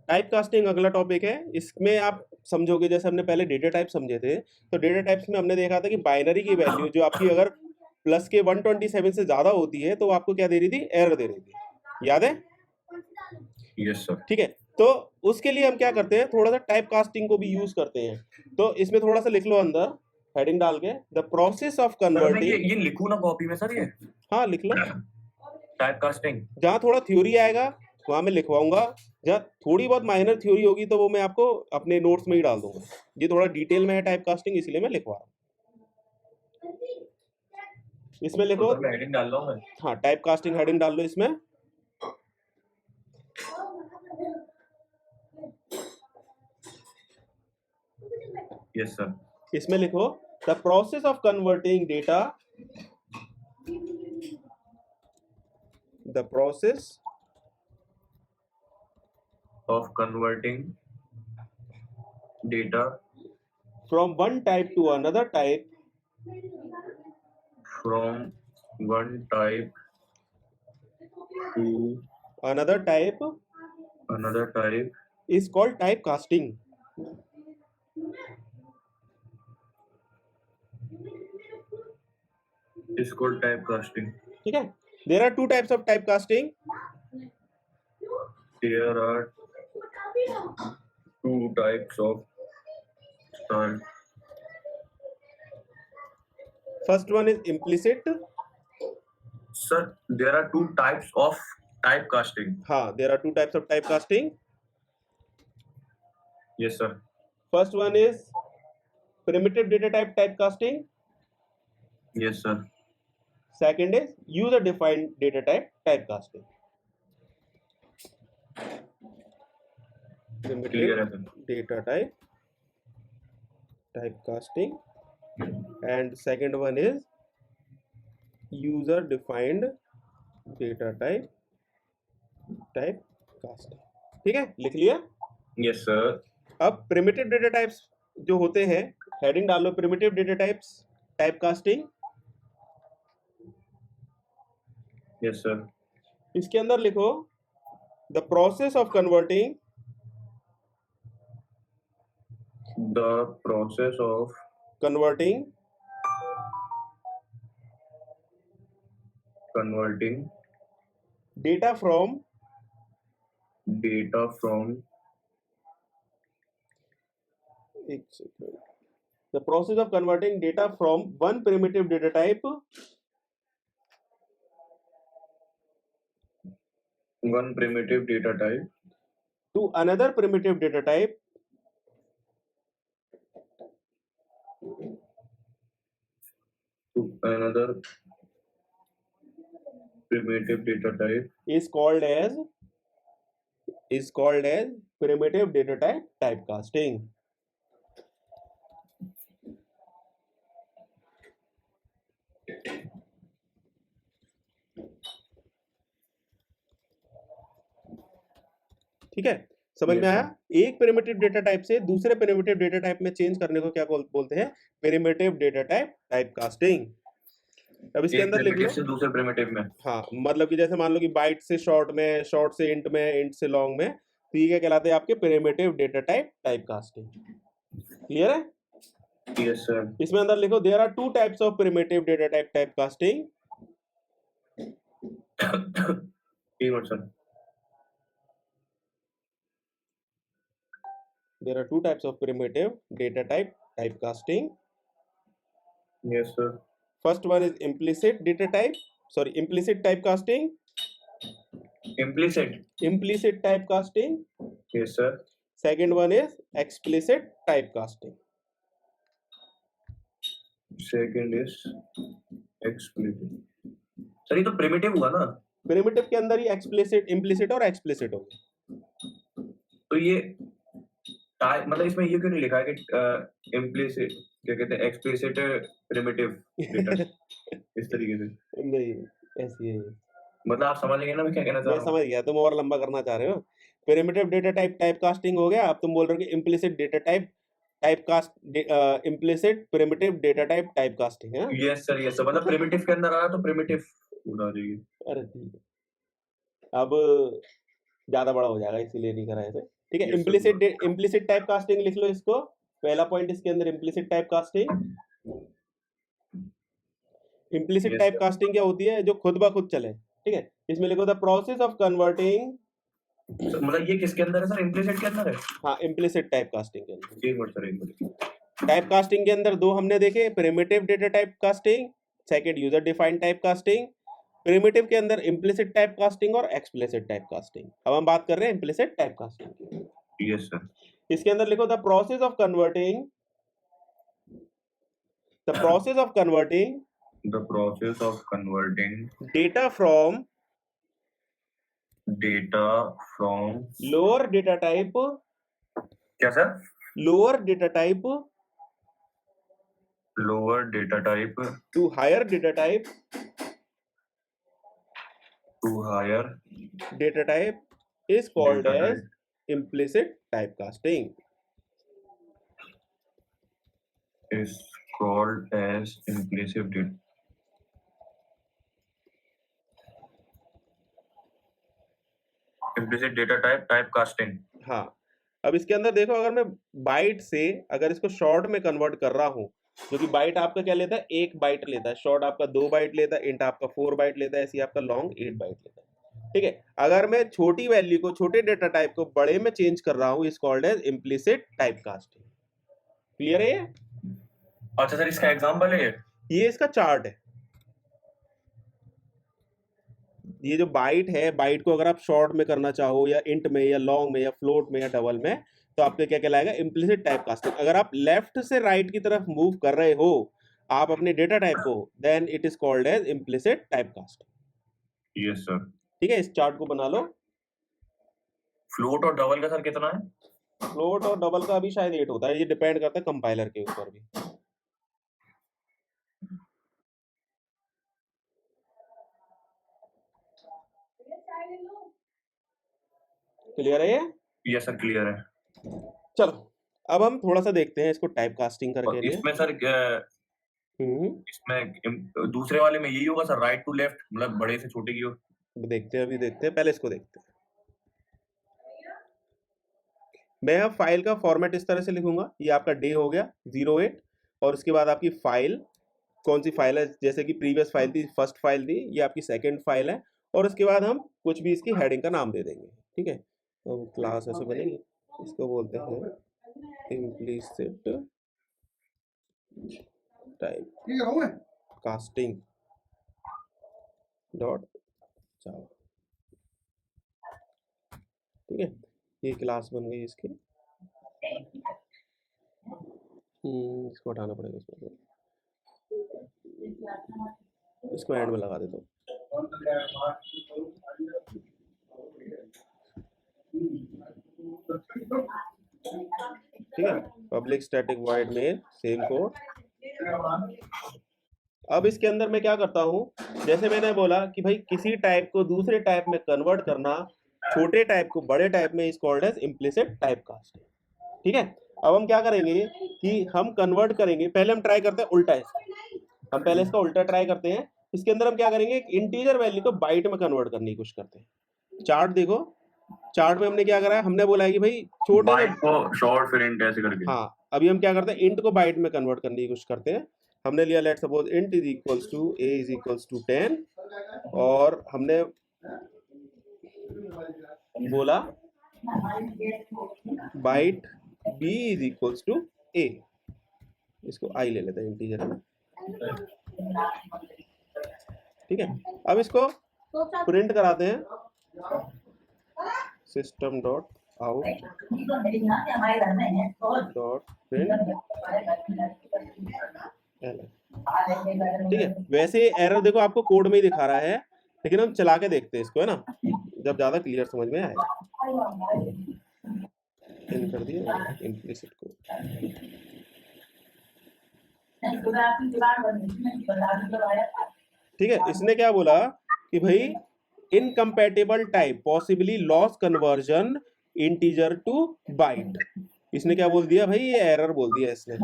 Type casting अगला topic है। इसमें आप समझोगे, जैसे हमने पहले डेटा टाइप समझे थे, तो डेटा टाइप्स में हमने देखा था कि बाइनरी की वैल्यू जो आपकी अगर प्लस के 127 से ज्यादा होती है तो आपको क्या दे रही थी, एरर दे रही थी, याद है? Yes sir. ठीक है, तो उसके लिए हम क्या करते हैं, थोड़ा सा टाइप कास्टिंग को भी यूज करते हैं। तो इसमें थोड़ा सा लिख लो अंदर हेडिंग डाल के, द प्रोसेस ऑफ सर मैं कन्वर्टिंग। ये लिखूं ना कॉपी में सर, ये हाँ लिख लो, टाइप कास्टिंग। जहाँ थोड़ा थ्योरी आएगा वहां मैं लिखवाऊंगा, जहाँ थोड़ी बहुत माइनर थ्योरी होगी तो वो मैं आपको अपने नोट्स में ही डाल दूंगा। ये थोड़ा डिटेल में है टाइप कास्टिंग, इसलिए मैं लिखवा रहा हूँ। इसमें लिखो, तो मैं हेडिंग डाल रहा हूं। हाँ टाइप कास्टिंग हेडिंग डाल लो इसमें। Yes sir. इसमें लिखो, the process of converting data, the process of converting data from one type to another type, from one type to another type another type is called type casting. Is called type casting. ठीक है, there are two types of type casting. There are two types of type. First one is implicit. Sir there are two types of type casting. हाँ, there are two types of type casting. Yes sir. First one is primitive data type typecasting. Yes sir. Second is user defined data type typecasting. Clear है Primitive sir. data type typecasting, and second one is user defined data type typecasting. ठीक है, लिख लिया? Yes sir. अब primitive data types जो होते हैं, heading डालो primitive data types typecasting। Yes sir. इसके अंदर लिखो, the process of converting, the process of converting converting data from एक second, the process of converting data from one primitive data type one primitive data type to another primitive data type to another primitive data type is called as primitive data type typecasting. ठीक है, समझ में आया? एक primitive data type से दूसरे primitive data type में change करने को क्या बोलते हैं, प्रिमिटिव डेटा टाइप टाइपकास्टिंग। अब इसके अंदर लिख लो, से दूसरे प्रिमिटिव में। हाँ, मतलब कि जैसे मान लो कि बाइट से शॉर्ट में, शॉर्ट से इंट में, इंट से लॉन्ग में, तो ये क्या कहलाते हैं आपके primitive data type typecasting. Clear है? Yes sir. इसमें अंदर लिखो, there are two types of primitive data type typecasting. Sir. There are two types of primitive data type typecasting. Yes sir. First one is implicit typecasting. Implicit typecasting. Yes sir. Second one is explicit typecasting. Second is explicit. Sir ये तो primitive हुआ ना? Primitive के अंदर ही explicit, implicit और explicit हो गया। तो ये मतलब इसमें ये क्यों नहीं लिखा है कि इम्प्लिसिट, क्या कहते हैं, एक्सप्लिसिट प्रिमिटिव डेटा इस तरीके से? नहीं, ऐसी है। मतलब आप समझ गए ना मैं क्या कहना चाह रहा हूँ? मैं समझ गया, तुम और लंबा करना चाह रहे हो। प्रिमिटिव डेटा टाइप टाइपकास्टिंग हो गया, अब तुम बोल रहे हो कि implicit data type typecast, implicit primitive data type typecasting है। Yes sir, yes sir. मतलब प्रिमिटिव के अंदर आया तो प्रिमिटिव उड़ा देगी। अरे ठीक है, अब ज्यादा बड़ा हो जाएगा इसीलिए नहीं करा ऐसे। ठीक है। Yes, sir. Implicit type casting लिख लो इसको, पहला पॉइंट इसके अंदर implicit type casting. Implicit Yes, type sir. Casting क्या होती है? जो खुद ब खुद चले, ठीक है। इसमें लिखो the process of converting, So, मतलब ये किसके अंदर है सर? इम्प्लिसिट के अंदर है? हाँ इम्प्लिसिट टाइप कास्टिंग के अंदर। एक मिनट सर, एक मिनट। टाइप कास्टिंग के अंदर दो हमने देखे, primitive data type casting, second user defined type casting. Primitive के अंदर इम्प्लिसिट टाइप कास्टिंग और एक्सप्लिसिट टाइप कास्टिंग। अब हम बात कर रहे हैं इम्प्लिसिट टाइप कास्टिंग की। Yes sir. इसके अंदर लिखो the process of converting, the process of converting The process of converting data from data from lower data type, क्या sir? lower data type Lower data type to higher data type, to higher data type is called data as implicit typecasting. type is called as implicit data. Implicit data type typecasting. हाँ, अब इसके अंदर देखो, अगर मैं bite से अगर इसको शॉर्ट में कन्वर्ट कर रहा हूँ, जो कि बाइट आपका क्या लेता है? 1 बाइट लेता है, शॉर्ट आपका 2 बाइट लेता है, इंट आपका 4 बाइट लेता है, ऐसे आपका लॉन्ग 8 बाइट लेता है, ठीक है। अगर मैं छोटी वैल्यू को, छोटे डेटा टाइप को बड़े में चेंज कर रहा हूँ, is called as implicit typecasting. Clear है ये? अच्छा सर, इसका एग्जांपल है ये इसका चार्ट है। ये जो बाइट है, बाइट को अगर आप शॉर्ट में करना चाहो, या इंट में, या लॉन्ग में, या फ्लोट में, या डबल में, तो आपके क्या कहलाएगा? Implicit typecasting. अगर आप लेफ्ट से राइट की तरफ मूव कर रहे हो आप अपने डेटा टाइप को, then it is called as implicit typecasting. Yes sir. ठीक है, इस चार्ट को बना लो। फ्लोट और डबल का सर कितना है? फ्लोट और डबल का अभी शायद 8 होता है, ये डिपेंड करता है कंपाइलर के ऊपर भी। क्लियर है ये? यस सर, क्लियर है। चलो अब हम थोड़ा सा देखते हैं इसको टाइप कास्टिंग करके और लिए। इसमें सर इसमें दूसरे वाले में यही होगा सर, राइट टू लेफ्ट, मतलब बड़े से छोटे की ओर। देखते हैं, अभी देखते हैं, पहले इसको देखते हैं। मैं अब फाइल का फॉर्मेट इस तरह से लिखूंगा, ये आपका डे हो गया 08, और उसके बाद आपकी फाइल कौन सी फाइल है? जैसे कि प्रीवियस फाइल थी, फर्स्ट फाइल थी, ये आपकी सेकंड फाइल है, और उसके बाद हम कुछ भी इसकी हेडिंग का नाम दे देंगे। ठीक है, तो क्लास ऐसे बनेगी, इसको बोलते हैं इम्प्लिसिट टाइप कास्टिंग डॉट जावा। ठीक है, ये क्लास बन गई इसकी। इसको हटाना पड़ेगा इसमें से, इसको एंड में लगा देता हूँ। ठीक है, पब्लिक स्टैटिक वॉइड में सेम कोड। अब इसके अंदर मैं क्या करता हूँ, जैसे मैंने बोला कि भाई किसी टाइप को दूसरे टाइप में कन्वर्ट करना, छोटे टाइप को बड़े टाइप में, is called as implicit typecasting. ठीक है, अब हम क्या करेंगे कि हम कन्वर्ट करेंगे, पहले हम ट्राई करते हैं उल्टा इसका, हम पहले इसका उल्टा ट्राई करते हैं। इसके अंदर हम क्या करेंगे, एक इंटीजर वैल्यू को बाइट में कन्वर्ट करने की कोशिश करते हैं। चार्ट देखो, चार्ट में हमने क्या करा है, हमने बोला है कि भाई छोटे बाइट को शॉर्ट फिर इंट ऐसे करके। हाँ, अभी हम क्या करते हैं, इंट को बाइट में कन्वर्ट करने की कोशिश करते हैं। हमने लिया let suppose int is equals to a is equals to 10, और हमने बोला byte b is equals to a, इसको i ले लेते हैं, इंटीजर है ना। ठीक है, अब इसको प्रिंट कराते हैं, system dot out dot print. ठीक है, वैसे एरर देखो आपको कोड में ही दिखा रहा है, लेकिन हम चला के देखते हैं इसको, है ना, जब ज्यादा क्लियर समझ में आएगा। इन कर दिया इम्प्लिसिट को। ठीक है, इसने क्या बोला कि भाई incompatible type possibly loss conversion integer to byte. इसने क्या बोल दिया भाई, ये एरर बोल दिया इसने।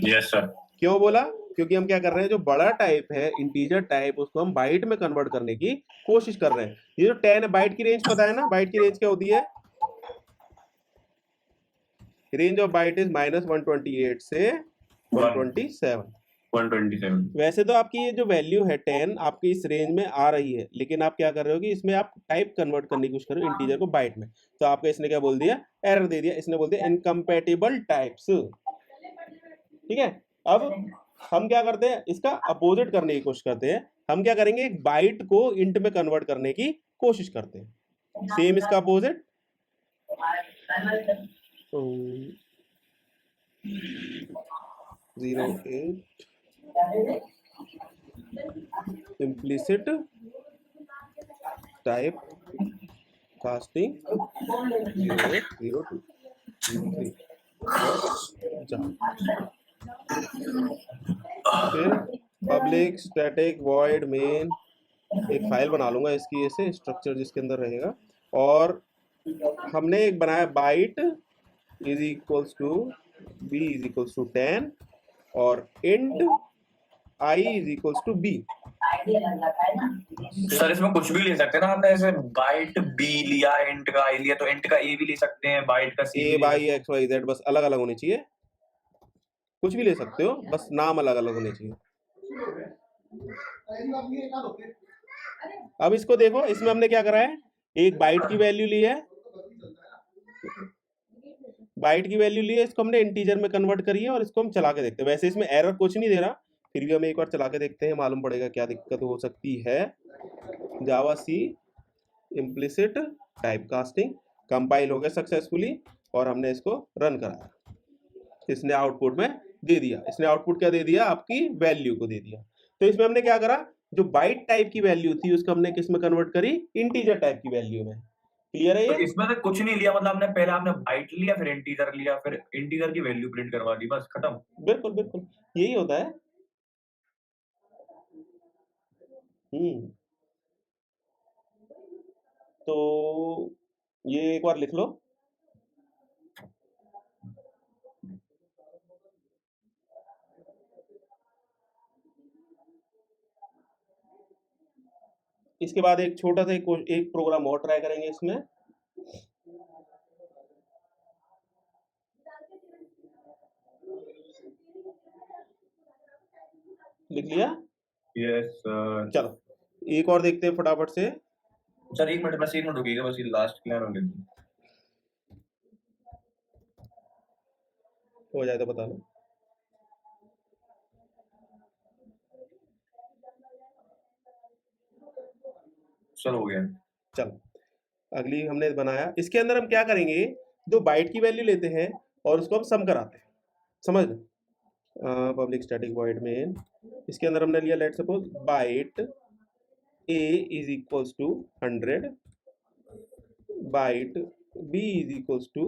Yes sir. क्यों बोला? क्योंकि हम क्या कर रहे हैं, जो बड़ा टाइप है इंटीजर टाइप, उसको हम बाइट में कन्वर्ट करने की कोशिश कर रहे हैं। ये जो 10 बाइट की रेंज पता है ना, बाइट की रेंज क्या होती है? रेंज ऑफ बाइट इज -128 से 127। 127। वैसे तो आपकी ये जो वैल्यू है 10 आपकी इस रेंज में आ रही है, लेकिन आप क्या कर रहे हो कि इसमें आप टाइप कन्वर्ट करने की कोशिश कर रहे हो इंटीजर को बाइट में, तो आपका इसने क्या बोल दिया, एरर दे दिया, इसने बोल दिया इनकम्पैटिबल टाइप्स। ठीक है, अब हम क्या करते हैं, इसका अपोजिट करने की कोशिश करते हैं। हम क्या करेंगे, एक बाइट को इंट में कन्वर्ट करने की कोशिश करते हैं। सेम इसका अपोजिट 08 implicit type casting 0802 फिर पब्लिक स्टैटिक वॉइड मेन, एक फाइल बना लूंगा इसकी ऐसे स्ट्रक्चर जिसके अंदर रहेगा, और हमने एक बनाया byte is equals to b is equals to 10 और int i is equals to b। Sir इसमें कुछ भी ले सकते हैं ना, हमने ऐसे बाइट बी लिया, इंट का आई लिया, तो इंट का ए भी ले सकते हैं, बाइट का C a by X Y Z, बस अलग अलग होने चाहिए, कुछ भी ले सकते हो, बस नाम अलग अलग होने चाहिए। अब इसको देखो, इसमें हमने क्या करा है, एक बाइट की वैल्यू ली है, बाइट की वैल्यू ली है, इसको हमने इंटीजर में कन्वर्ट करी है और इसको हम चला के देखते हैं। वैसे इसमें एरर कुछ नहीं दे रहा, फिर भी हम एक बार चला के देखते हैं, मालूम पड़ेगा क्या दिक्कत हो सकती है। जावा सी इम्प्लिसिट टाइप कास्टिंग कंपाइल हो गया सक्सेसफुली और हमने इसको रन कराया, इसने आउटपुट में दे दिया। इसने आउटपुट क्या दे दिया, आपकी वैल्यू को दे दिया। तो इसमें हमने क्या करा, जो बाइट टाइप की वैल्यू थी उसको हमने किस में कन्वर्ट करी, इंटीजर टाइप की वैल्यू में। क्लियर है तो ये? इसमें तो कुछ नहीं लिया, मतलब हमने पहले आपने बाइट लिया, फिर इंटीजर लिया, फिर इंटीजर की वैल्यू प्रिंट करवा दी, बस खत्म। बिल्कुल बिल्कुल यही होता है। तो ये एक बार लिख लो, इसके बाद एक छोटा सा एक प्रोग्राम और ट्राई करेंगे इसमें। लिख लिया? यस चलो एक और देखते हैं फटाफट से। सर एक मिनट, बस एक मिनट रुकिएगा, बस ये लास्ट क्लियर हो गया, हो जाए तो बता लो। चलो हो गया। चलो अगली हमने बनाया, इसके अंदर हम क्या करेंगे, दो बाइट की वैल्यू लेते हैं और उसको हम सम कराते हैं, समझ लो। पब्लिक स्टैटिक वॉइड मेन, इसके अंदर हमने लिया let suppose byte a is equals to 100, byte b is equals to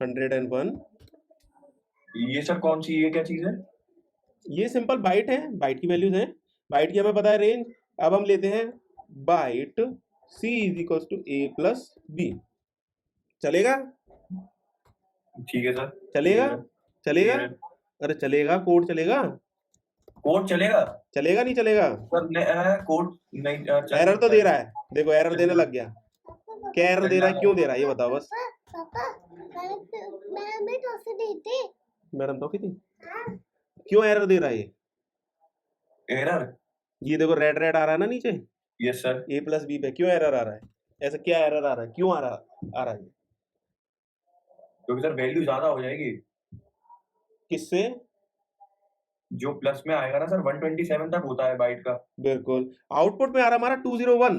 101। ये सर कौन सी, ये क्या चीज है? ये सिंपल बाइट है, बाइट की वैल्यूज हैं, बाइट की हमें पता है रेंज। अब हम लेते हैं byte c is equals to a plus b, चलेगा? ठीक है सर, चलेगा? चलेगा? अरे चलेगा, कोड चलेगा, कोड चलेगा, चलेगा नहीं चलेगा? सर कोड नहीं, एरर तो दे रहा है, देखो एरर देने लग गया। क्या एरर दे रहा है, क्यों दे रहा है ये बताओ बस। मैडम तो थी, क्यों एरर दे रहा है ये? एरर, ये देखो रेड रेड आ रहा है ना नीचे, yes sir, a plus B पे क्यों एरर आ रहा है, ऐसा क्या एरर आ रहा है, क्यों आ रहा है? क्योंकि सर वैल्यू ज्यादा हो जाएगी। किससे? जो प्लस में आएगा ना सर, 127 तक होता है बाइट का। बिल्कुल, आउटपुट में आ रहा हमारा 201,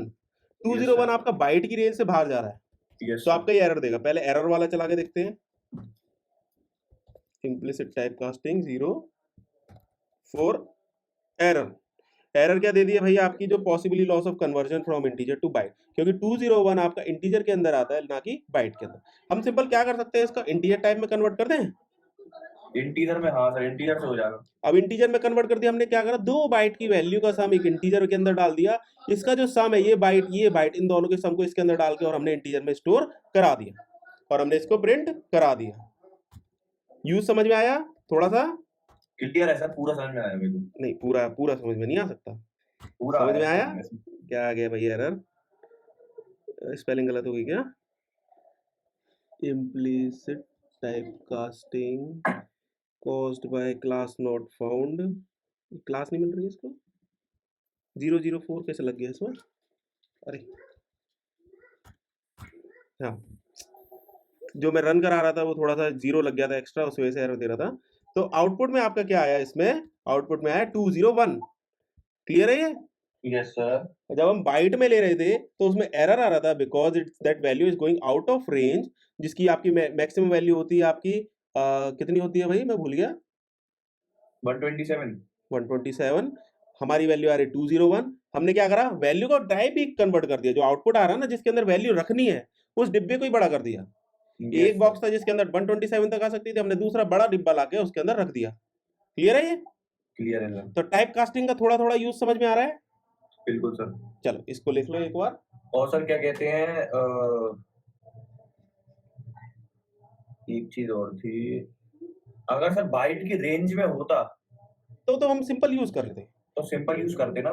201 आपका बाइट की रेंज से बाहर जा रहा है, तो आपका ये एरर देगा। पहले एरर वाला चला के देखते हैं, implicit type casting 04 error. Error क्या दे दिया भैया, आपकी जो possibly loss of conversion from integer to byte, क्योंकि 201 आपका इंटीजर के अंदर आता है ना कि बाइट के अंदर। हम सिंपल क्या कर सकते हैं, इसका इंटीजर टाइप में कन्वर्ट कर दें। इंटीजर में, हाँ सर इंटीजर से हो जाएगा। अब इंटीजर में कन्वर्ट कर दिया, हमने क्या करा, दो बाइट की वैल्यू का सम एक इंटीजर के अंदर डाल दिया, इसका जो सम है ये बाइट इन दोनों के सम को इसके अंदर डाल के और हमने इंटीजर में स्टोर करा दिया और हमने इसको प्रिंट करा दिया। यूज समझ में आया? थोड़ा सा क्लियर है सर, पूरा समझ में आया मेरे को। नहीं, पूरा समझ में नहीं आ सकता, पूरा समझ में आया? क्या आ गया भैया एरर, स्पेलिंग गलत हो गई क्या? Implicit type casting caused by class not found, class नहीं मिल रही है इसको, 004 कैसे लग गया इसमें, अरे हाँ जो मैं रन करा रहा था वो थोड़ा सा जीरो लग गया था एक्स्ट्रा, उस वजह से एरर दे रहा था। तो आउटपुट में आपका क्या आया, इसमें आउटपुट में आया 201। क्लियर है ये? Yes sir. जब हम बाइट में ले रहे थे तो उसमें एरर आ रहा था because it's that value is going out of range, जिसकी आपकी मैक्सिमम वैल्यू होती है आपकी कितनी होती है भाई, मैं भूल गया, 127। हमारी वैल्यू आ रही 201। हमने क्या करा, वैल्यू को टाइप ही कन्वर्ट कर दिया, जो आउटपुट आ रहा है ना जिसके अंदर वैल्यू रखनी है उस डिब्बे को ही बड़ा कर दिया। एक बॉक्स था जिसके अंदर 127 तक आ सकती थी, हमने दूसरा बड़ा डिब्बा लाके उसके अंदर रख दिया। क्लियर है ये? क्लियर है सर। तो टाइप कास्टिंग का थोड़ा थोड़ा यूज समझ में आ रहा है? बिल्कुल सर। चलो इसको लिख लो एक बार। और सर क्या कहते हैं, एक चीज और थी, अगर सर बाइट की रेंज में होता तो हम सिंपल यूज कर लेते, तो सिंपल यूज करते ना।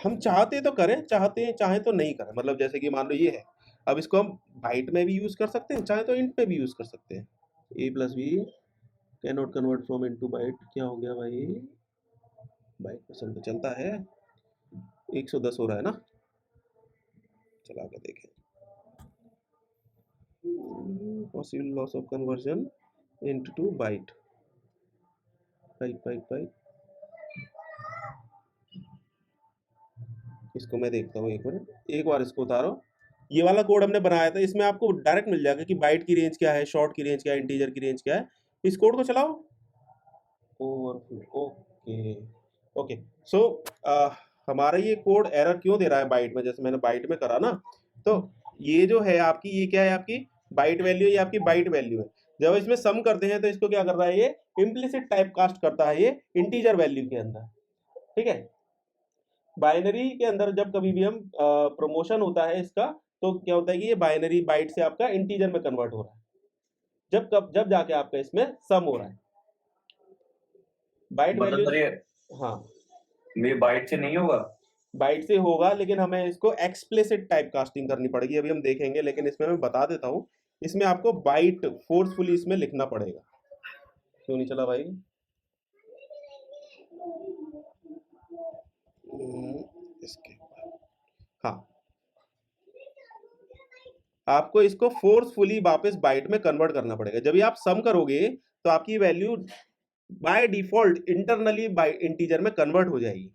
हम चाहते तो करें, चाहे तो नहीं करें, मतलब जैसे कि मान लो ये है, अब इसको हम बाइट में भी यूज कर सकते हैं, चाहे तो इंट में भी यूज कर सकते हैं। a plus B can not convert from into byte, क्या हो गया भाई, बाइट पसंद तो चलता है, 110 हो रहा है ना, चला के देखें, possible loss of conversion into byte, byte इसको मैं देखता हूँ एक मिनट, एक बार इसको उतारो। ये वाला कोड हमने बनाया था, इसमें आपको डायरेक्ट मिल जाएगा कि बाइट की रेंज क्या है, शॉर्ट की रेंज क्या है, इंटीजर की रेंज क्या है। इस कोड को चलाओ, ओवरफ्लो, ओके ओके। सो हमारा ये कोड एरर क्यों दे रहा है बाइट में, जैसे मैंने बाइट में करा ना, तो ये जो है आपकी, ये क्या है आपकी बाइट वैल्यू, ये आपकी बाइट वैल्यू है। जब इसमें सम करते हैं तो इसको क्या कर रहा है, ये इम्प्लिसिट टाइप कास्ट करता है ये इंटीजर वैल्यू के अंदर, ठीक है। बाइनरी के अंदर जब कभी भी हम प्रमोशन होता है इसका, तो क्या होता है कि ये बाइनरी बाइट से आपका इंटीजर में कन्वर्ट हो रहा है, जब जाके आपका इसमें सम हो रहा है बाइट वैल्यू। हाँ ये बाइट से नहीं होगा, बाइट से होगा, लेकिन हमें इसको एक्सप्लिसिट टाइप कास्टिंग करनी पड़ेगी, अभी हम देखेंगे, लेकिन इसमें मैं बता देता हूँ, इसमें आपको बाइट फोर्सफुली इसमें लिखना पड़ेगा। क्यों नहीं चला भाई, इसके हाँ, आपको इसको फोर्सफुली वापस बाइट में कन्वर्ट करना पड़ेगा। जब भी आप सम करोगे तो आपकी value by default internally bye integer में कन्वर्ट हो जाएगी,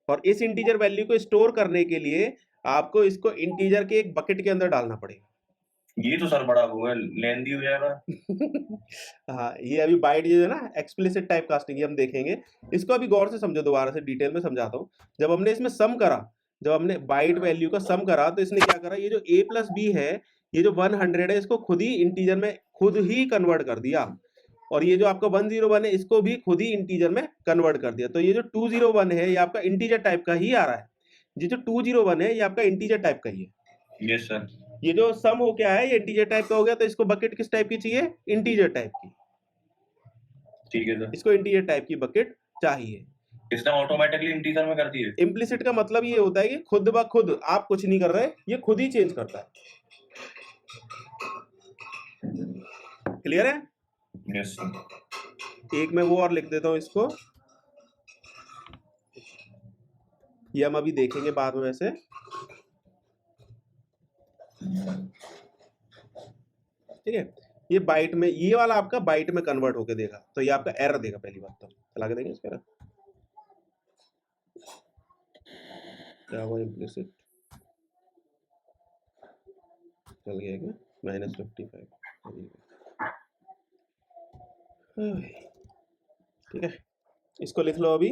और इस इंटीजर वैल्यू को स्टोर करने के लिए आपको इसको इंटीजर के एक बकेट के अंदर डालना पड़ेगा। ये तो सर बड़ा वो है, लेंदी हो जाएगा। हाँ, ये अभी बाइट जो है ना एक्सप्लिसिट टाइप कास्टिंग, ये हम देखेंगे, इसको अभी गौर से समझो, दोबारा से डिटेल में समझाता हूँ। जब हमने इसमें सम करा, जब हमने बाइट वैल्यू का सम करा, तो इसने क्या करा, ये जो a प्लस बी है, ये जो 100 है, इसको खुद ही इंटीजर में खुद ही कन्वर्ट कर दिया, और ये जो आपका 101 है इसको भी खुद ही इंटीजर में कन्वर्ट कर दिया। तो ये जो 201 है ये आपका इंटीजर टाइप का ही आ रहा है, ये जो 201 है ये आपका इंटीजर टाइप का ही है। Yes sir. ये जो सम हो क्या है, ये इंटीजर टाइप का हो गया, तो इसको बकेट किस टाइप की चाहिए, इंटीजर टाइप की। ठीक है सर, इसको इंटीजर टाइप की बकेट चाहिए। इसने ऑटोमेटिकली इंटीजर में कर दी है। इम्प्लिसिट का मतलब ये होता है कि खुद ब खुद आप कुछ नहीं कर रहे, ये खुद ही चेंज करता है। क्लियर है? Yes sir. एक मैं वो और लिख देता हूं इसको, ये हम अभी देखेंगे बाद में वैसे। ठीक है, ये बाइट में, ये वाला आपका बाइट में कन्वर्ट होके देगा, तो ये आपका एरर देगा। पहली बात तो चला के देंगे इसका एरर क्या हुआ, इम्प्लिसिट चल गया क्या, -55। ठीक है, इसको लिख लो अभी।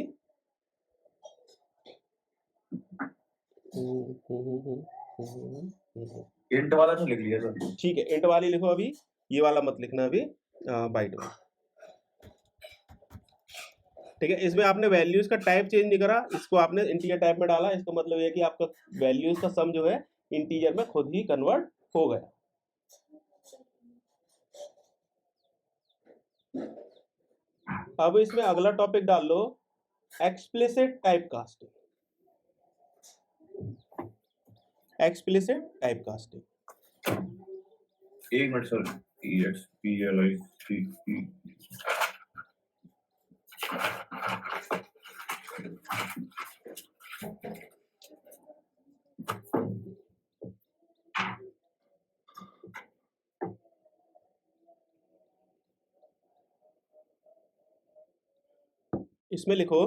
इंट वाला तो लिख लिया सर। ठीक है, इंट वाली लिखो अभी, ये वाला मत लिखना अभी, बाइट में। ठीक है, इसमें आपने वैल्यूज का टाइप चेंज नहीं करा, इसको आपने इंटीजर टाइप में डाला, इसका मतलब ये है कि आपका वैल्यूज का सम जो है इंटीजर में खुद ही कन्वर्ट हो गया। अब इसमें अगला टॉपिक डाल लो, explicit type casting. Explicit type casting, एक मिनट सर, EXPLICE. इसमें लिखो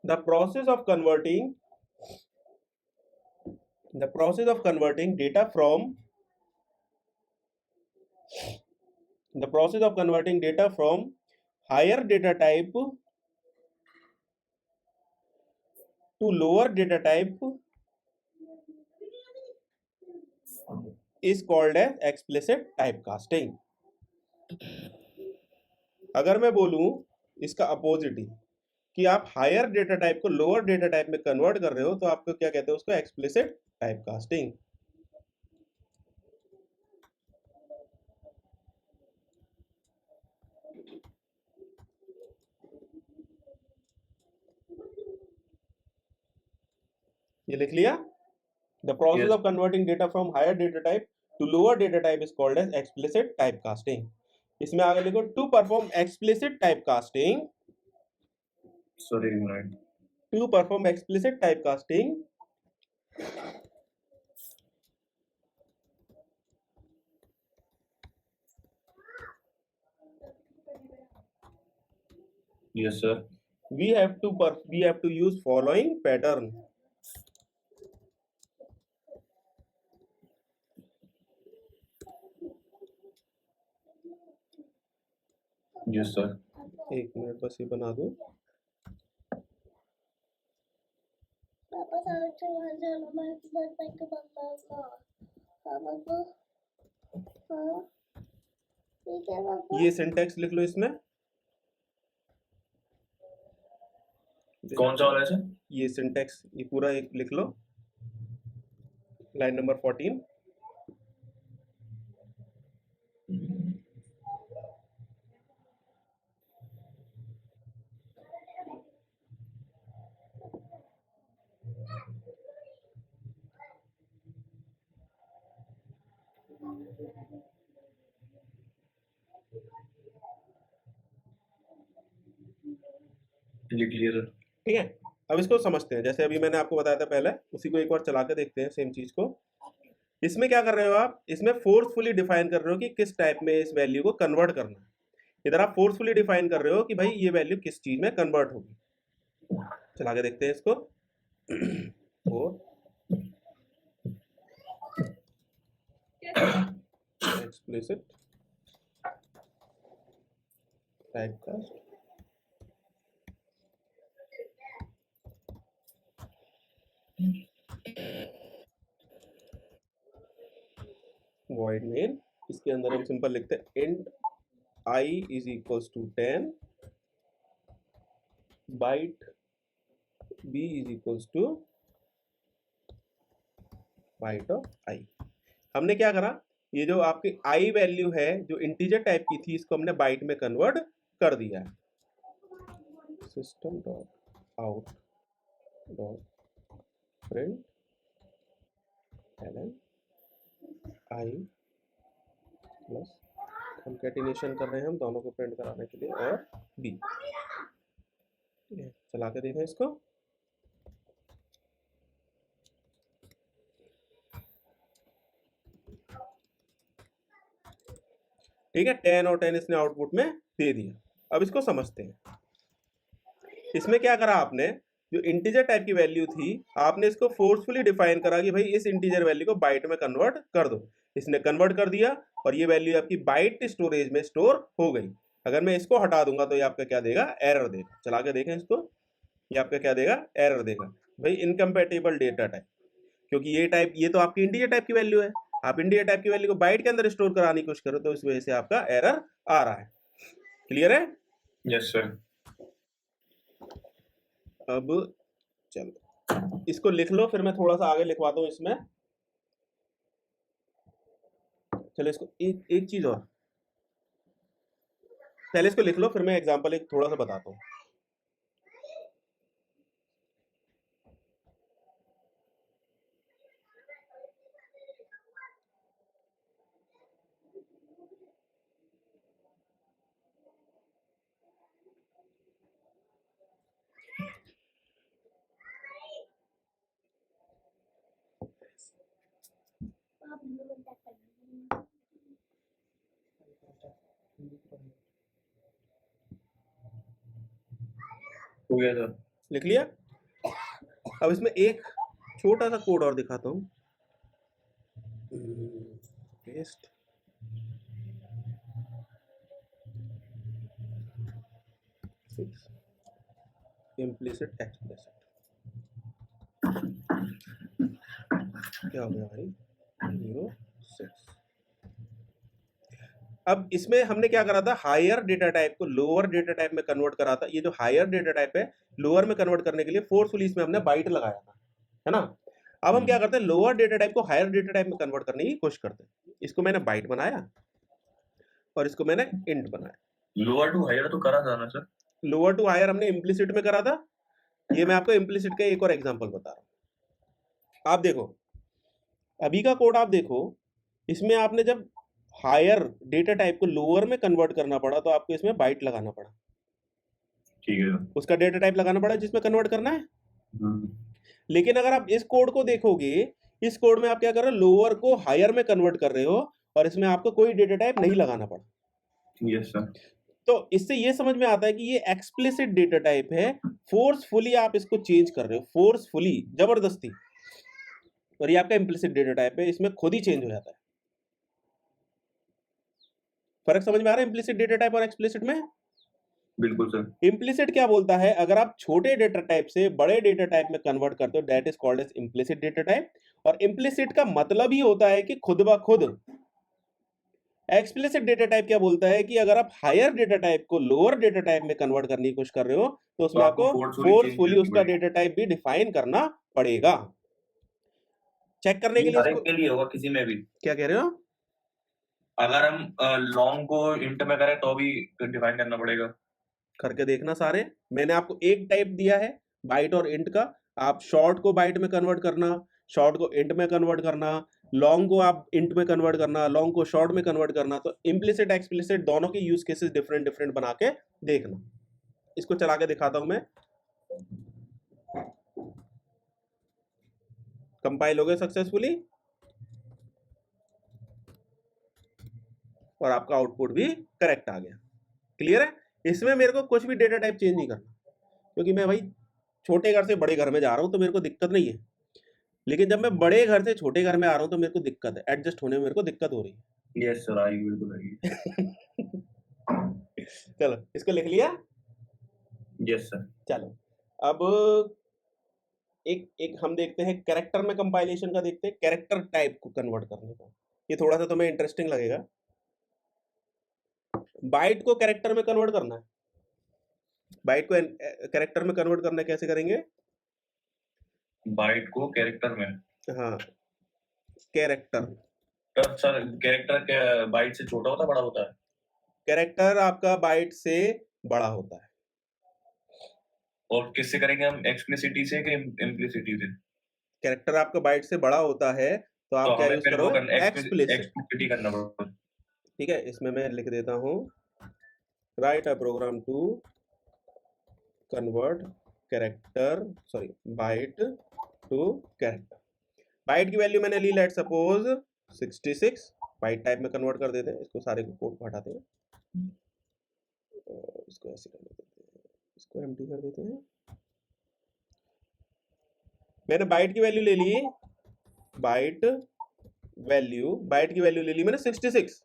the process of converting data from higher data type to lower data type is called as explicit typecasting. अगर मैं बोलूं इसका अपोजिट ही कि आप हायर डेटा टाइप को लोअर डेटा टाइप में कन्वर्ट कर रहे हो तो आपको क्या कहते हैं उसको एक्सप्लिसिट टाइपकास्टिंग. ये लिख लिया. The process Yes. of converting data from higher data type to lower data type is called as explicit typecasting. इसमें आगे लिखो to perform explicit typecasting. Sorry, ignorant. To perform explicit typecasting, Yes, sir. we have to use following pattern. Yes, sir. एक minute बस ये बना दो. Papa saatnya aja mama baik ke mama. Papa को हाँ ठीक है पापा. ये सिंटैक्स लिख लो इसमें. कौन सा वाला है सर? ये सिंटैक्स ये पूरा एक लिख लो. Line number 14. लिख लिया सर. ठीक है. अब इसको समझते हैं. जैसे अभी मैंने आपको बताया था पहले उसी को एक बार चला के देखते हैं सेम चीज को. इसमें क्या कर रहे हो आप. इसमें फोर्सफुली डिफाइन कर रहे हो कि किस टाइप में इस वैल्यू को कन्वर्ट करना है. इधर आप फोर्सफुली डिफाइन कर रहे हो कि भाई ये वैल्यू किस चीज में कन्वर्ट होगी. चला के देखते हैं इसको. और एक्सप्लिसिट टाइपकास्ट. void main. इसके अंदर हम सिंपल लिखते हैं int I is equals to 10 byte b is equals to byte of I. हमने क्या करा. ये जो आपकी I वैल्यू है जो इंटीजर टाइप की थी इसको हमने बाइट में कन्वर्ट कर दिया है. System dot out dot print ln I plus concatenation कर रहे हैं हम दोनों को प्रिंट कराने के लिए और b. चला के देखें इसको. ठीक है. 10 और 10 इसने आउटपुट में दे दिया. अब इसको समझते हैं. इसमें क्या करा आपने. जो इंटीजर टाइप की वैल्यू थी आपने इसको फोर्सफुली डिफाइन करा कि भाई इस इंटीजर वैल्यू को बाइट में कन्वर्ट कर दो. इसने कन्वर्ट कर दिया और ये वैल्यू आपकी बाइट स्टोरेज में स्टोर हो गई. अगर मैं इसको हटा दूंगा तो ये आपका क्या देगा. एरर देगा. चला के देखें इसको. ये आपका क्या देगा. एरर देगा. भाई इनकम्पैटिबल डेटा टाइप. क्योंकि ये टाइप ये तो आपकी इंटीजर टाइप की वैल्यू है. आप इंटीजर टाइप की वैल्यू को बाइट के अंदर स्टोर कराने की कोशिश करो तो इस वजह से आपका एरर आ रहा है. क्लियर है. Yes sir. अब चलो इसको लिख लो फिर मैं थोड़ा सा आगे लिखवाता हूँ इसमें. चलो इसको एक चीज और पहले इसको लिख लो फिर मैं एग्जांपल एक थोड़ा सा बताता हूँ. हो गया सर। लिख लिया। अब इसमें एक छोटा सा कोड और दिखाता हूँ। पेस्ट। इम्प्लिसिट एक्सप्लिसिट क्या हो गया भाई? 06। अब इसमें हमने क्या करा था, हायर डेटा टाइप को लोअर डेटा टाइप में कन्वर्ट करा था। ये जो हायर डेटा टाइप है लोअर में कन्वर्ट करने के लिए फोर्सफुली इसमें हमने बाइट लगाया था, है ना। अब हम क्या करते हैं, लोअर डेटा टाइप को हायर डेटा टाइप में कन्वर्ट करने की कोशिश करते हैं। इसको मैंने बाइट बनाया और इसको मैंने इंट बनाया। लोअर टू हायर तो करा था ना सर? लोअर टू हायर हमने इम्प्लिसिट में करा था। ये मैं आपको इम्प्लिसिट का एक और एग्जांपल बता रहा हूं। आप देखो अभी का कोड, आप देखो इसमें आपने जब हायर डेटा टाइप को लोअर में कन्वर्ट करना पड़ा तो आपको इसमें बाइट लगाना पड़ा। ठीक है। उसका डेटा टाइप लगाना पड़ा जिसमें कन्वर्ट करना है। लेकिन अगर आप इस कोड को देखोगे, इस कोड में आप क्या कर रहे हो, लोअर को हायर में कन्वर्ट कर रहे हो और इसमें आपको कोई डेटा टाइप नहीं लगाना पड़ा। Yes sir. तो इससे ये समझ में आता है कि ये एक्सप्लिसिट डेटा टाइप है। फोर्सफुली आप इसको चेंज कर रहे हो, फोर्सफुली, जबरदस्ती। और ये आपका इम्प्लिसिट डेटा टाइप है, इसमें खुद ही चेंज हो जाता है। फर्क समझ में आ रहा है इम्प्लिसिट डेटा टाइप और एक्सप्लिसिट में? बिल्कुल सर। इम्प्लिसिट क्या बोलता है, अगर आप छोटे डेटा टाइप से बड़े डेटा टाइप में कन्वर्ट करते हो, that is called as implicit data type. और इम्प्लिसिट का मतलब ही होता है कि खुद ब खुद। एक्सप्लिसिट डेटा टाइप क्या बोलता है कि अगर आप हायर डेटा टाइप को लोअर डेटा टाइप में कन्वर्ट करने की कोशिश कर रहे हो तो उसमें आपको फोर्सफुली उसका डेटा टाइप भी डिफाइन करना पड़ेगा। चेक करने के लिए हर एक के लिए होगा, किसी में भी। क्या कह रहे हो? अगर हम लॉन्ग को इंट में करें तो भी डिफाइन करना पड़ेगा। करके देखना सारे। मैंने आपको एक टाइप दिया है बाइट और इंट का। आप शॉर्ट को बाइट में कन्वर्ट करना, शॉर्ट को इंट में कन्वर्ट करना, लॉन्ग को आप इंट में कन्वर्ट करना, लॉन्ग को शॉर्ट में कन्वर्ट करना। तो इम्प्लिसिट एक्सप्लिसिट दोनों के यूज केसेस डिफरेंट डिफरेंट बना के देखना। इसको चला के दिखाता हूं मैं। कंपाइल हो गए सक्सेसफुली और आपका आउटपुट भी करेक्ट आ गया। क्लियर है? इसमें मेरे को कुछ भी डेटा टाइप चेंज नहीं करना, क्योंकि मैं भाई छोटे घर से बड़े घर में जा रहा हूं तो मेरे को दिक्कत नहीं है। लेकिन जब मैं बड़े घर से छोटे घर में आ रहा हूं तो मेरे को दिक्कत है, एडजस्ट होने में मेरे को दिक्कत हो रही है। यस सर, आई बिल्कुल आई। चलो इसको लिख लिया। Yes sir. चलो अब एक हम देखते हैं कैरेक्टर में कंपाइलेशन का, देखते हैं कैरेक्टर टाइप को कन्वर्ट करने का। ये थोड़ा सा तुम्हें इंटरेस्टिंग लगेगा। बाइट को कैरेक्टर में कन्वर्ट करना है। बाइट को कैरेक्टर में कन्वर्ट करना कैसे करेंगे? बाइट को कैरेक्टर में? हाँ, कैरेक्टर। तब सर कैरेक्टर क्या बाइट से छोटा होता बड़ा होता है? कैरेक्टर आपका बाइट से बड़ा होता है। और किससे करेंगे हम, एक्सप्लिसिटी से कि इम्प्लिसिटी से? कैरेक्टर आपका बाइट से बड़ा होता है तो आप क्या यूज करोगे? एक्सप्लिसिटी करना पड़ेगा। ठीक है, इसमें मैं लिख देता हूं, write a program to convert character, sorry byte to character. Byte की वैल्यू मैंने ली, लेट सपोज 66। बाइट टाइप में कन्वर्ट कर देते हैं। इसको सारे को कोड को हटाते हैं और इसको ऐसे कर देते हैं, इसको एम्प्टी कर देते हैं। मैंने बाइट की वैल्यू ले ली, बाइट की वैल्यू ले ली मैंने 66।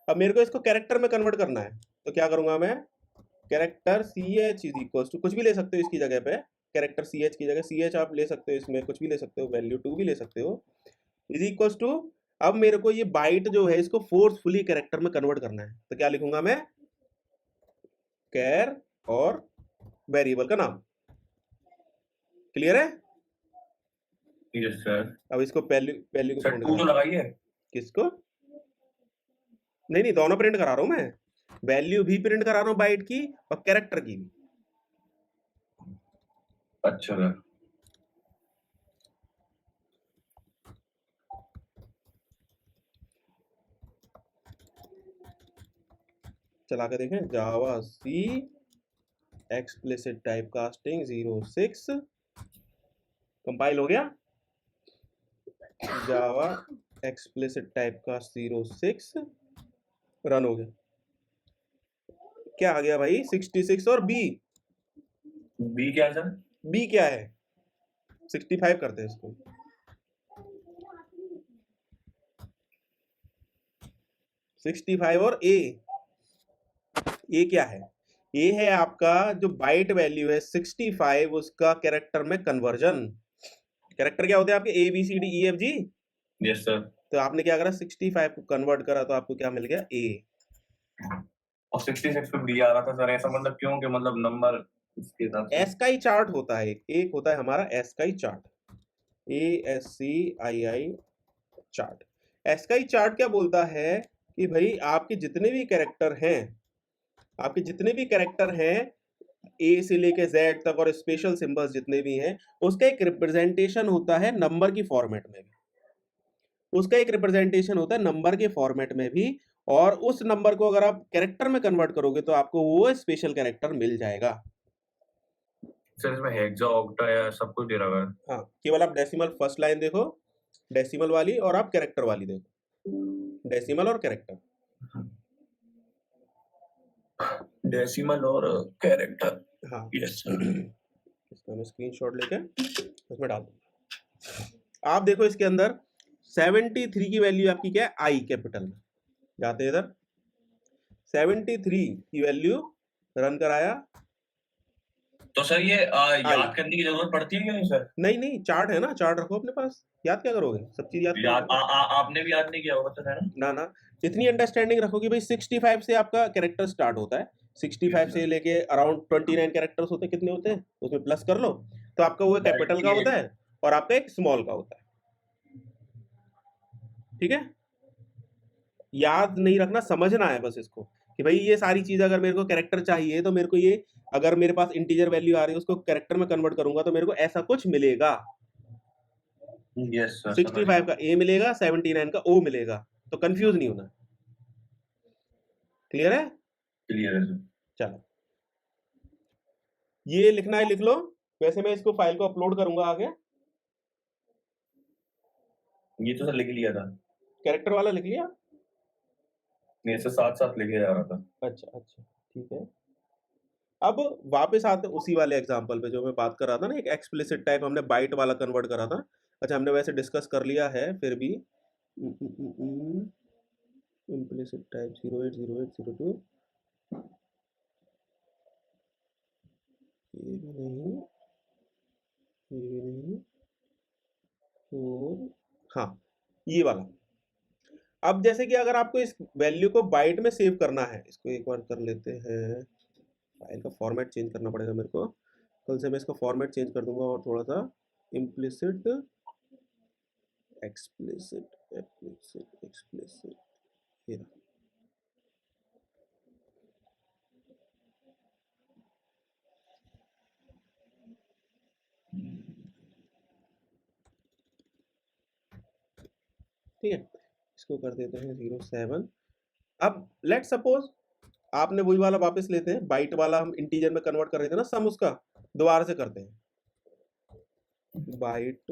अब मेरे को इसको कैरेक्टर में कन्वर्ट करना है तो क्या करूंगा मैं, character CH is equal to, कुछ भी ले सकते हो इसकी जगह पे, कैरेक्टर CH की जगह CH आप ले सकते हो, इसमें कुछ भी ले सकते हो, वैल्यू 2 भी ले सकते हो, इज इक्वल टू। अब मेरे को ये बाइट जो है इसको फोर्सफुली कैरेक्टर में कन्वर्ट करना है तो क्या लिखूंगा मैं, कैर और वेरिएबल का नाम। क्लियर है? Yes sir. अब इसको वैल्यू सर 2 तो लगाइए। किसको? नहीं दोनों प्रिंट करा रहा हूं मैं, वैल्यू भी प्रिंट करा रहा हूं बाइट की और कैरेक्टर की भी। अच्छा सर। चला के देखें, जावा सी एक्सप्लिसिट टाइप कास्टिंग 06 कंपाइल हो गया। जावा एक्सप्लिसिट टाइपकास्ट 06 रन हो गया। क्या आ गया भाई 66 और बी क्या है सर? बी क्या है 65 करते हैं इसको। 65 और ए क्या है? ए है आपका जो बाइट वैल्यू है 65 उसका कैरेक्टर में कन्वर्जन। कैरेक्टर क्या होते हैं आपके ABCDEFG। Yes sir. तो आपने क्या करा 65 को कन्वर्ट करा तो आपको क्या मिल गया ए। और 66 पे बी आ रहा था सर, ऐसा मतलब क्यों कि मतलब नंबर इसके हिसाब से? एस का ही चार्ट होता है, एक होता है हमारा एस का ही चार्ट, ASCII चार्ट। एस का ही चार्ट क्या बोलता है कि भाई आपके जितने भी कैरेक्टर हैं, आपके जितने भी कैरेक्टर हैं ए से लेके जेड तक और स्पेशल सिंबल्स जितने भी हैं, उसका एक रिप्रेजेंटेशन होता है नंबर की फॉर्मेट में भी, उसका एक रिप्रेजेंटेशन होता है नंबर के फॉर्मेट में भी, और उस नंबर को अगर आप कैरेक्टर में कन्वर्ट करोगे तो आपको वो स्पेशल कैरेक्टर मिल जाएगा। सर इसमें हेक्सा ऑक्टा या सब कुछ दे रहा है? हाँ, केवल आप डेसिमल फर्स्ट लाइन देखो, डेसिमल वाली, और आप कैरेक्टर वाली देखो, डेसिमल और कैरेक्टर। डेसिमल और कैरेक्टर। हाँ यस सर। इसका मैं स्क्रीनशॉट लेके उसमें डाल दूंगा। आप देखो इसके अंदर 73 की वैल्यू आपकी क्या है आई कैपिटल में, जाते हैं इधर 73 की वैल्यू रन कराया। तो सर ये याद करने की जरूरत पड़ती है क्या नहीं सर? नहीं चार्ट है ना, चार्ट रखो अपने पास, याद क्या करोगे, सब चीज याद याद करोगे? आपने भी याद नहीं किया होगा सर, है ना? ना इतनी अंडरस्टैंडिंग रखो कि भाई 65 से आपका कैरेक्टर स्टार्ट होता है, 65 से लेके अराउंड 29 कैरेक्टर्स होते हैं, कितने होते हैं उसमें प्लस कर लो, तो आपका वो कैपिटल का होता है और आपका एक स्मॉल का होता है। ठीक है, याद नहीं रखना, समझना है बस इसको कि भाई ये सारी चीज अगर मेरे को कैरेक्टर चाहिए तो मेरे को ये, अगर मेरे पास इंटीजर वैल्यू आ रही है उसको कैरेक्टर में कन्वर्ट करूंगा तो मेरे को ऐसा कुछ मिलेगा। Yes sir. 65 का ए मिलेगा, 79 का ओ मिलेगा, तो कंफ्यूज नहीं होना। क्लियर है? क्लियर है सर। चलो ये लिखना है लिख लो, वैसे मैं इसको फाइल को अपलोड करूंगा आगे। ये तो सर लिख लिया था। कैरेक्टर वाला लिख लिया? नहीं सर, साथ साथ लिखे जा रहा था। अच्छा ठीक है। अब वापस आते उसी वाले एग्जांपल पे जो मैं बात कर रहा था ना, एक एक्सप्लिसिट टाइप हमने बाइट वाला कन्वर्ट करा था। अच्छा हमने वैसे डिस्कस कर लिया है फिर भी, इम्प्लिसिट टाइप 080802, ये भी नहीं, ये भी नहीं, और हाँ ये वाला। अब जैसे कि अगर आपको इस वैल्यू को बाइट में सेव करना है, इसको एक बार कर लेते हैं, फाइल का फॉर्मेट चेंज करना पड़ेगा मेरे को, कल से मैं इसका फॉर्मेट चेंज कर दूंगा और थोड़ा सा इम्प्लिसिट एक्सप्लिसिट एक्सप्लिसिट ये रहा। ठीक है, इसको कर देते हैं 07। अब लेट सपोज आपने वही वाला वापस लेते हैं, बाइट वाला हम इंटीजर में कन्वर्ट कर रहे थे ना सम, उसका दोबारा से करते हैं, byte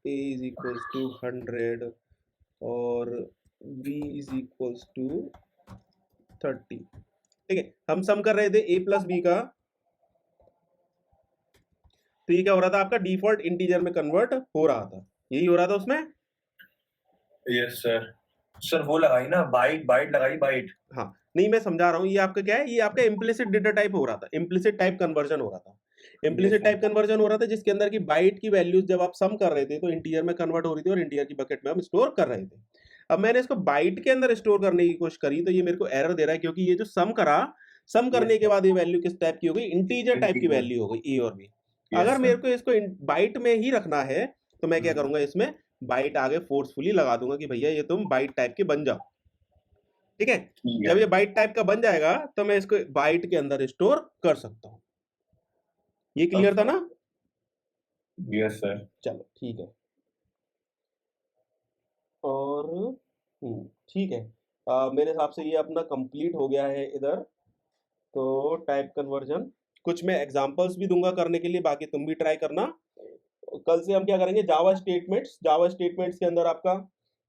a is equals to 100 और b इज इक्वल्स टू 30। ठीक है, हम सम कर रहे थे a प्लस बी का, तो ये क्या हो रहा था आपका डिफॉल्ट इंटीजर में कन्वर्ट हो रहा था, यही हो रहा था उसमें। Yes sir. सर वो लगाई ना, बाइट लगाई, बाइट। हाँ नहीं मैं समझा रहा हूँ, ये आपका क्या है, ये आपका इम्प्लिसिट डेटा टाइप हो रहा था, इम्प्लिसिट टाइप कन्वर्जन हो रहा था, इम्प्लिसिट टाइप कन्वर्जन हो रहा था जिसके अंदर की बाइट की वैल्यूज जब आप सम कर रहे थे तो इंटीजर में कन्वर्ट हो रही थी और इंटीजर की बकेट में हम स्टोर कर रहे थे। अब मैंने इसको बाइट के अंदर स्टोर करने की कोशिश करी तो ये मेरे को एरर दे रहा है, क्योंकि ये जो सम करा, सम करने के बाद ये वैल्यू किस टाइप की हो गई, इंटीजर टाइप की वैल्यू हो गई ए और बी। अगर मेरे को इसको बाइट में ही रखना है तो मैं क्या करूंगा, इसमें बाइट आगे फोर्सफुली लगा दूंगा कि भैया ये तुम बाइट टाइप के बन जाओ। ठीक है, जब ये बाइट टाइप का बन जाएगा तो मैं इसको बाइट के अंदर स्टोर कर सकता हूं। ये क्लियर था ना? Yes sir. चलो ठीक है, और ठीक है, मेरे हिसाब से ये अपना कंप्लीट हो गया है इधर। तो टाइप कन्वर्जन कुछ मैं एग्जांपल्स भी दूंगा करने के लिए, बाकी तुम भी ट्राई करना कल से हम क्या करेंगे, जावा स्टेटमेंट्स के अंदर आपका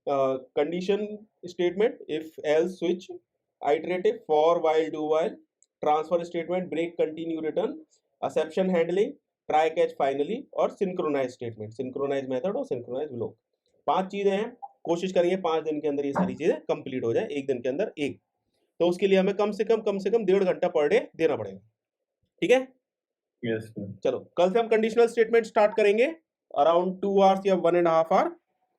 condition statement, if else switch, iterative, for while do while, transfer statement, break continue return, exception handling, try catch finally, और सिंक्रोनाइज स्टेटमेंट, सिंक्रोनाइज मेथड और सिंक्रोनाइज ब्लॉक। 5 चीजें हैं, कोशिश करेंगे 5 दिन के अंदर ये सारी चीजें कंप्लीट हो जाए, एक दिन के अंदर एक। तो उसके लिए हमें कम से कम 1.5 घंटा पर डे देना पड़ेगा, ठीक है। Yes sir. चलो कल से हम कंडीशनल स्टेटमेंट स्टार्ट करेंगे अराउंड 2 आवर्स या 1.5 आवर,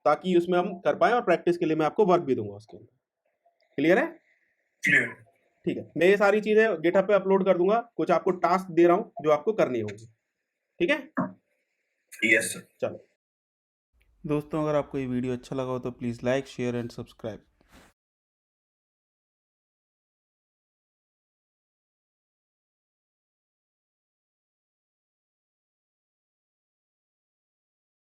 ताकि उसमें हम कर पाए, और प्रैक्टिस के लिए मैं आपको वर्क भी दूंगा उसके अंदर। क्लियर है? क्लियर। ठीक है, मैं ये सारी चीजें गिटहब पे अपलोड कर दूंगा, कुछ आपको टास्क दे रहा हूं जो आपको करनी होगी, ठीक है। Yes sir. चलो दोस्तों, अगर आपको ये वीडियो अच्छा लगा हो तो please like, share and subscribe.